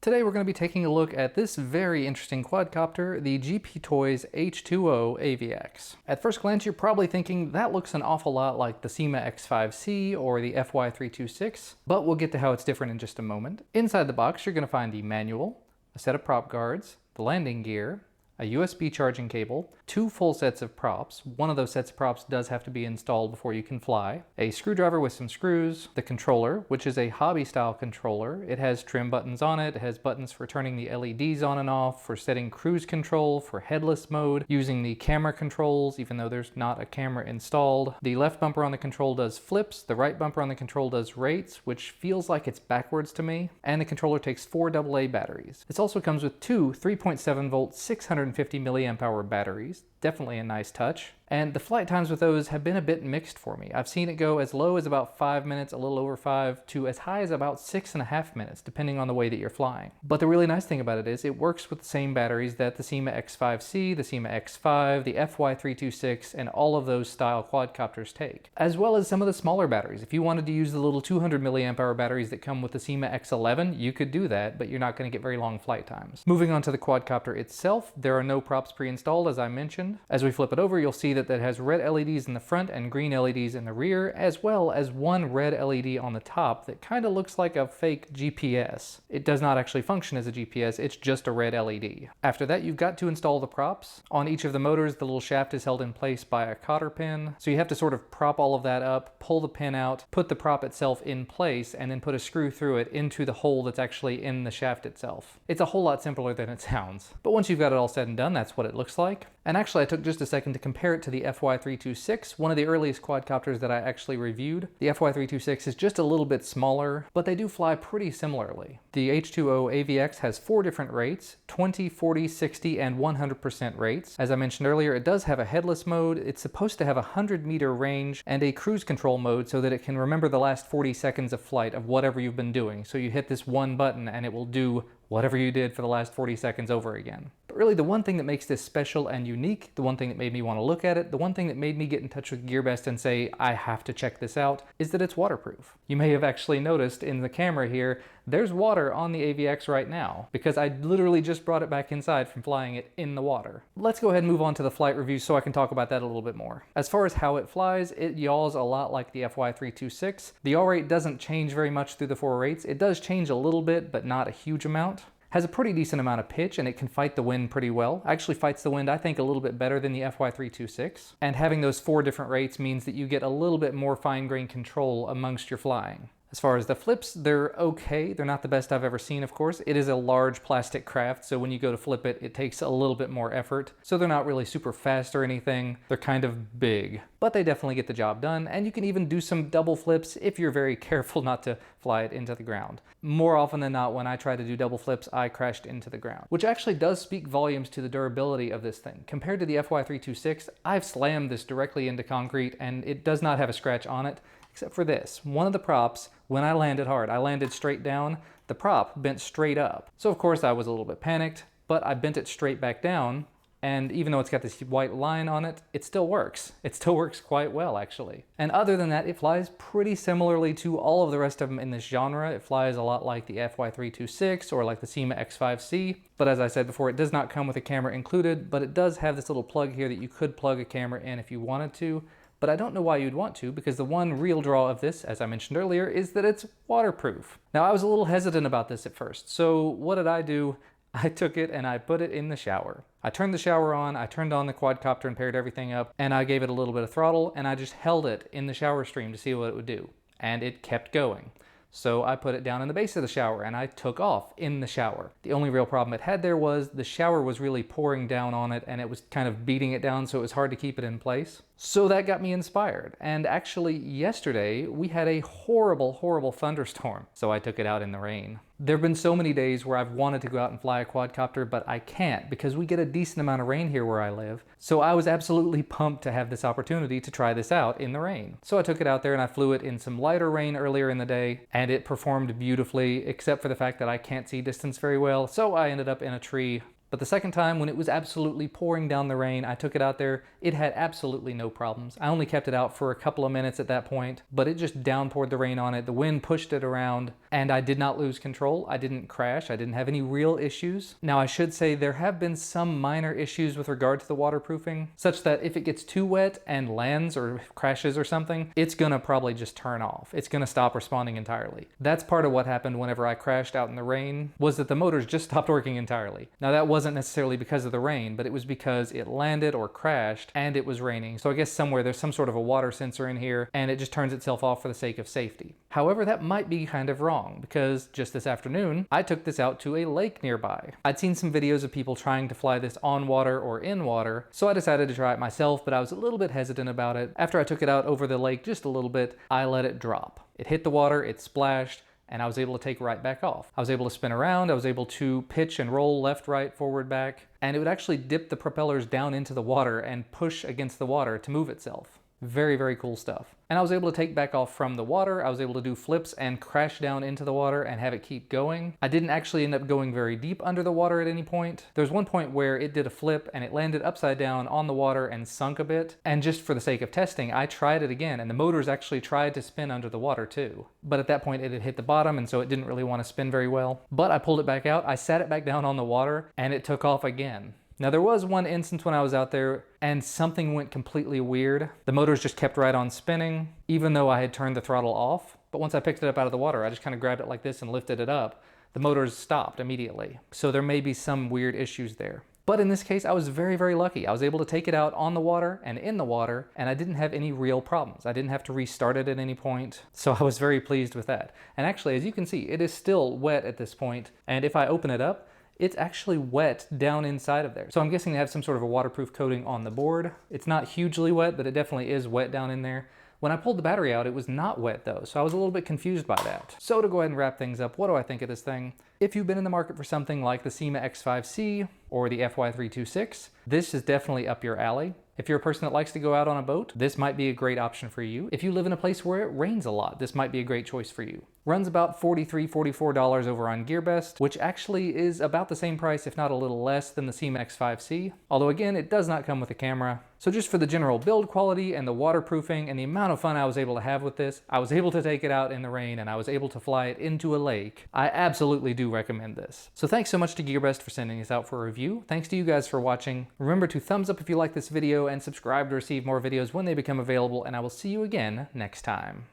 Today we're going to be taking a look at this very interesting quadcopter, the GP Toys H2O AVX. At first glance you're probably thinking that looks an awful lot like the Syma X5C or the FY326, but we'll get to how it's different in just a moment. Inside the box you're going to find the manual, a set of prop guards, the landing gear, a USB charging cable, 2 full sets of props. One of those sets of props does have to be installed before you can fly, a screwdriver with some screws, the controller, which is a hobby style controller. It has trim buttons on it, it has buttons for turning the LEDs on and off, for setting cruise control, for headless mode, using the camera controls, even though there's not a camera installed. The left bumper on the control does flips, the right bumper on the control does rates, which feels like it's backwards to me, and the controller takes 4 AA batteries. This also comes with 2 3.7 volt 650 milliamp hour batteries. Definitely a nice touch. And the flight times with those have been a bit mixed for me. I've seen it go as low as about 5 minutes, a little over 5, to as high as about 6.5 minutes, depending on the way that you're flying. But the really nice thing about it is it works with the same batteries that the Syma X5C, the Syma X5, the FY326, and all of those style quadcopters take. As well as some of the smaller batteries. If you wanted to use the little 200 milliamp hour batteries that come with the Syma X11, you could do that, but you're not going to get very long flight times. Moving on to the quadcopter itself, there are no props pre-installed, as I mentioned. As we flip it over, you'll see that it has red LEDs in the front and green LEDs in the rear, as well as one red LED on the top that kind of looks like a fake GPS. It does not actually function as a GPS, it's just a red LED. After that, you've got to install the props. On each of the motors, the little shaft is held in place by a cotter pin, so you have to sort of prop all of that up, pull the pin out, put the prop itself in place, and then put a screw through it into the hole that's actually in the shaft itself. It's a whole lot simpler than it sounds. But once you've got it all said and done, that's what it looks like. And actually, I took just a second to compare it to the FY326, one of the earliest quadcopters that I actually reviewed. The FY326 is just a little bit smaller, but they do fly pretty similarly. The H2O AVX has 4 different rates, 20, 40, 60, and 100% rates. As I mentioned earlier, it does have a headless mode. It's supposed to have a 100-meter range and a cruise control mode so that it can remember the last 40 seconds of flight of whatever you've been doing. So you hit this one button and it will do whatever you did for the last 40 seconds over again. But really the one thing that makes this special and unique, the one thing that made me want to look at it, the one thing that made me get in touch with GearBest and say, I have to check this out, is that it's waterproof. You may have actually noticed in the camera here, there's water on the AVX right now, because I literally just brought it back inside from flying it in the water. Let's go ahead and move on to the flight review so I can talk about that a little bit more. As far as how it flies, it yaws a lot like the FY326. The yaw rate doesn't change very much through the 4 rates. It does change a little bit, but not a huge amount. Has a pretty decent amount of pitch and it can fight the wind pretty well. Actually fights the wind, I think, a little bit better than the FY326. And having those 4 different rates means that you get a little bit more fine-grained control amongst your flying. As far as the flips, they're okay. They're not the best I've ever seen, of course. It is a large plastic craft, so when you go to flip it, it takes a little bit more effort. So they're not really super fast or anything. They're kind of big, but they definitely get the job done. And you can even do some double flips if you're very careful not to fly it into the ground. More often than not, when I tried to do double flips, I crashed into the ground, which actually does speak volumes to the durability of this thing. Compared to the FY326, I've slammed this directly into concrete and it does not have a scratch on it. Except for this. One of the props, when I landed hard, I landed straight down, the prop bent straight up. So of course I was a little bit panicked, but I bent it straight back down, and even though it's got this white line on it, it still works. It still works quite well, actually. And other than that, it flies pretty similarly to all of the rest of them in this genre. It flies a lot like the FY326 or like the Syma X5C, but as I said before, it does not come with a camera included, but it does have this little plug here that you could plug a camera in if you wanted to. But I don't know why you'd want to, because the one real draw of this, as I mentioned earlier, is that it's waterproof. Now, I was a little hesitant about this at first, so what did I do? I took it and I put it in the shower. I turned the shower on, I turned on the quadcopter and paired everything up, and I gave it a little bit of throttle, and I just held it in the shower stream to see what it would do. And it kept going. So I put it down in the base of the shower and I took off in the shower. The only real problem it had there was the shower was really pouring down on it and it was kind of beating it down, so it was hard to keep it in place. So that got me inspired. And actually yesterday we had a horrible, horrible thunderstorm. So I took it out in the rain. There have been so many days where I've wanted to go out and fly a quadcopter, but I can't because we get a decent amount of rain here where I live. So I was absolutely pumped to have this opportunity to try this out in the rain. So I took it out there and I flew it in some lighter rain earlier in the day, and it performed beautifully, except for the fact that I can't see distance very well. So I ended up in a tree But the second time, when it was absolutely pouring down the rain, I took it out there. It had absolutely no problems. I only kept it out for a couple of minutes at that point, but it just downpoured the rain on it. The wind pushed it around, and I did not lose control. I didn't crash. I didn't have any real issues. Now, I should say there have been some minor issues with regard to the waterproofing, such that if it gets too wet and lands or crashes or something, it's gonna probably just turn off. It's gonna stop responding entirely. That's part of what happened whenever I crashed out in the rain, was that the motors just stopped working entirely. Now, that wasn't necessarily because of the rain, but it was because it landed or crashed and it was raining. So I guess somewhere there's some sort of a water sensor in here and it just turns itself off for the sake of safety. However, that might be kind of wrong, because just this afternoon, I took this out to a lake nearby. I'd seen some videos of people trying to fly this on water or in water, so I decided to try it myself, but I was a little bit hesitant about it. After I took it out over the lake just a little bit, I let it drop. It hit the water, it splashed, and I was able to take right back off. I was able to spin around, I was able to pitch and roll left, right, forward, back, and it would actually dip the propellers down into the water and push against the water to move itself. Very, very cool stuff. And I was able to take back off from the water. I was able to do flips and crash down into the water and have it keep going. I didn't actually end up going very deep under the water at any point. There was one point where it did a flip and it landed upside down on the water and sunk a bit. And just for the sake of testing, I tried it again, and the motors actually tried to spin under the water too. But at that point it had hit the bottom, and so it didn't really want to spin very well. But I pulled it back out, I sat it back down on the water, and it took off again. Now, there was one instance when I was out there and something went completely weird. The motors just kept right on spinning, even though I had turned the throttle off. But once I picked it up out of the water, I just kind of grabbed it like this and lifted it up. The motors stopped immediately. So there may be some weird issues there. But in this case, I was very, very lucky. I was able to take it out on the water and in the water, and I didn't have any real problems. I didn't have to restart it at any point. So I was very pleased with that. And actually, as you can see, it is still wet at this point. And if I open it up, it's actually wet down inside of there. So I'm guessing they have some sort of a waterproof coating on the board. It's not hugely wet, but it definitely is wet down in there. When I pulled the battery out, it was not wet though, so I was a little bit confused by that. So to go ahead and wrap things up, what do I think of this thing? If you've been in the market for something like the Syma X5C or the FY326, this is definitely up your alley. If you're a person that likes to go out on a boat, this might be a great option for you. If you live in a place where it rains a lot, this might be a great choice for you. Runs about $43, $44 over on GearBest, which actually is about the same price, if not a little less, than the Syma X5C. Although again, it does not come with a camera. So just for the general build quality and the waterproofing and the amount of fun I was able to have with this, I was able to take it out in the rain and I was able to fly it into a lake. I absolutely do recommend this. So thanks so much to GearBest for sending this out for a review. Thanks to you guys for watching. Remember to thumbs up if you like this video and subscribe to receive more videos when they become available, and I will see you again next time.